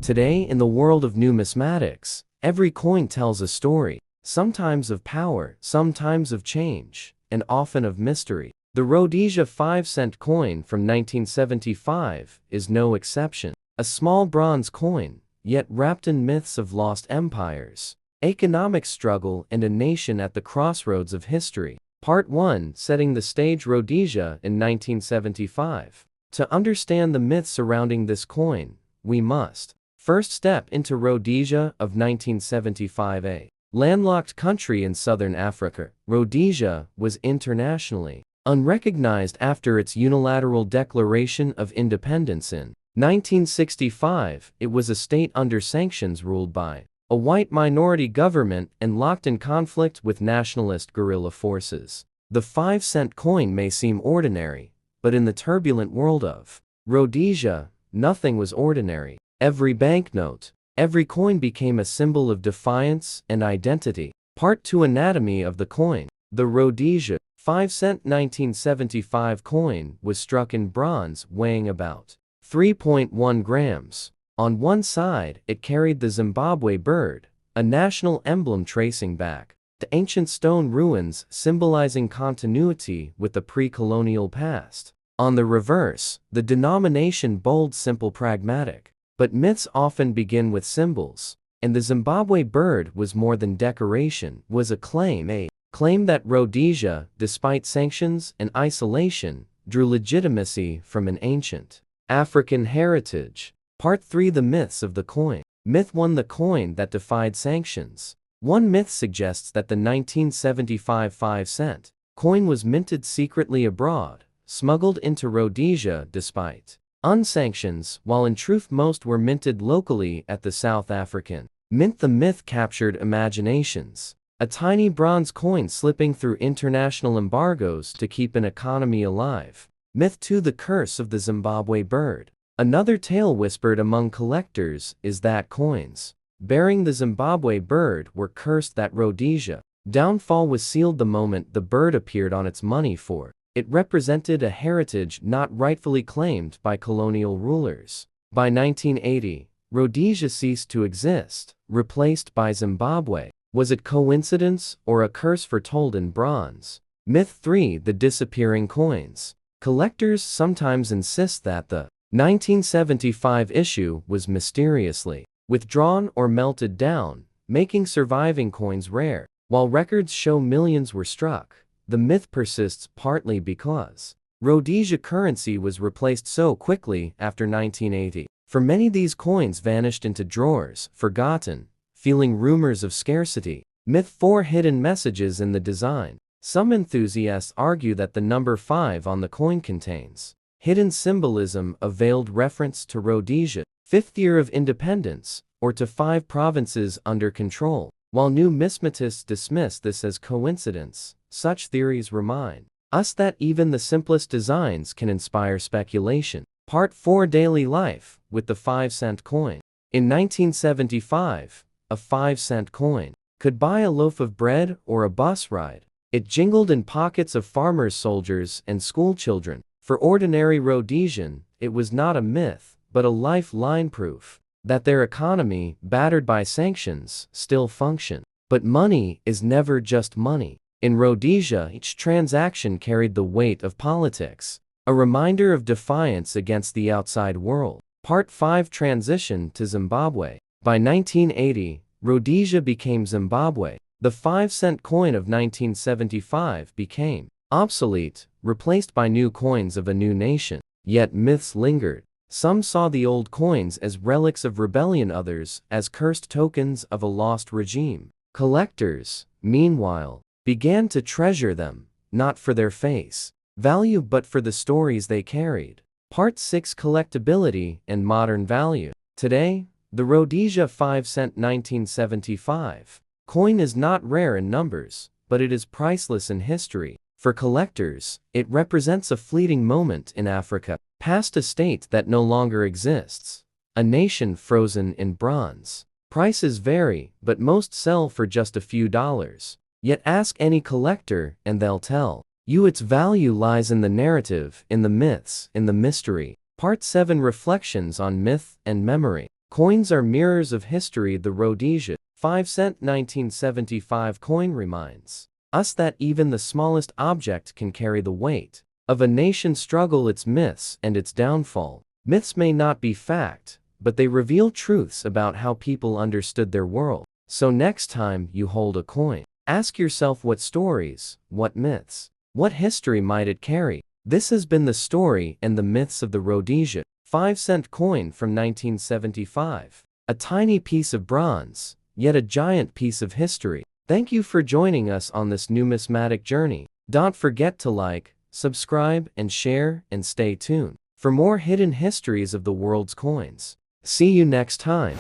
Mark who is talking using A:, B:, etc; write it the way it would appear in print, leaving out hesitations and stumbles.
A: Today, in the world of numismatics, every coin tells a story, sometimes of power, sometimes of change, and often of mystery. The Rhodesia 5-cent coin from 1975 is no exception. A small bronze coin, yet wrapped in myths of lost empires, economic struggle, and a nation at the crossroads of history. Part 1, Setting the Stage: Rhodesia in 1975. To understand the myths surrounding this coin, we must first step into Rhodesia of 1975. A landlocked country in southern Africa, Rhodesia was internationally unrecognized after its unilateral declaration of independence in 1965. It was a state under sanctions ruled by a white minority government and locked in conflict with nationalist guerrilla forces. The 5-cent coin may seem ordinary, but in the turbulent world of Rhodesia, nothing was ordinary. Every banknote, every coin became a symbol of defiance and identity. Part 2, Anatomy of the coin. The Rhodesia 5-cent 1975 coin was struck in bronze, weighing about 3.1 grams. On one side, it carried the Zimbabwe bird, a national emblem tracing back to ancient stone ruins symbolizing continuity with the pre-colonial past. On the reverse, the denomination bold, simple, pragmatic. But myths often begin with symbols, and the Zimbabwe bird was more than decoration, was a claim that Rhodesia, despite sanctions and isolation, drew legitimacy from an ancient African heritage. Part 3, The Myths of the Coin. Myth 1, the coin that defied sanctions. One myth suggests that the 1975 5-cent coin was minted secretly abroad, smuggled into Rhodesia despite unsanctions, while in truth most were minted locally at the South African Mint. The myth captured imaginations. A tiny bronze coin slipping through international embargoes to keep an economy alive. Myth 2, the curse of the Zimbabwe bird. Another tale whispered among collectors is that coins bearing the Zimbabwe bird were cursed. That Rhodesia downfall was sealed the moment the bird appeared on its money, for it represented a heritage not rightfully claimed by colonial rulers. By 1980, Rhodesia ceased to exist, replaced by Zimbabwe. Was it coincidence or a curse foretold in bronze? Myth 3, the disappearing coins. Collectors sometimes insist that the 1975 issue was mysteriously withdrawn or melted down, making surviving coins rare. While records show millions were struck, the myth persists partly because Rhodesia currency was replaced so quickly after 1980. For many, these coins vanished into drawers, forgotten, fueling rumors of scarcity. Myth 4, hidden messages in the design. Some enthusiasts argue that the number 5 on the coin contains hidden symbolism, a veiled reference to Rhodesia's 5th year of independence, or to 5 provinces under control. While numismatists dismiss this as coincidence, such theories remind us that even the simplest designs can inspire speculation. Part 4, Daily Life with the 5-cent coin. In 1975, a 5-cent coin could buy a loaf of bread or a bus ride. It jingled in pockets of farmers, soldiers, and schoolchildren. For ordinary Rhodesian, it was not a myth, but a lifeline, proof that their economy, battered by sanctions, still functioned. But money is never just money. In Rhodesia, each transaction carried the weight of politics, a reminder of defiance against the outside world. Part 5, Transition to Zimbabwe. By 1980, Rhodesia became Zimbabwe. The 5-cent coin of 1975 became obsolete, replaced by new coins of a new nation. Yet myths lingered. Some saw the old coins as relics of rebellion, others as cursed tokens of a lost regime. Collectors, meanwhile, began to treasure them, not for their face value but for the stories they carried. Part 6, Collectability and modern value. Today, the Rhodesia 5-cent 1975 coin is not rare in numbers, but it is priceless in history. For collectors, it represents a fleeting moment in Africa, past a state that no longer exists, a nation frozen in bronze. Prices vary, but most sell for just a few dollars. Yet ask any collector and they'll tell you its value lies in the narrative, in the myths, in the mystery. Part 7, Reflections on Myth and Memory. Coins are mirrors of history. The Rhodesia 5-cent 1975 coin reminds us that even the smallest object can carry the weight of a nation's struggle, its myths, and its downfall. Myths may not be fact, but they reveal truths about how people understood their world. So next time you hold a coin, ask yourself, what stories, what myths, what history might it carry? This has been the story and the myths of the Rhodesia 5-cent coin from 1975. A tiny piece of bronze, yet a giant piece of history. Thank you for joining us on this numismatic journey. Don't forget to like, subscribe, and share, and stay tuned for more hidden histories of the world's coins. See you next time.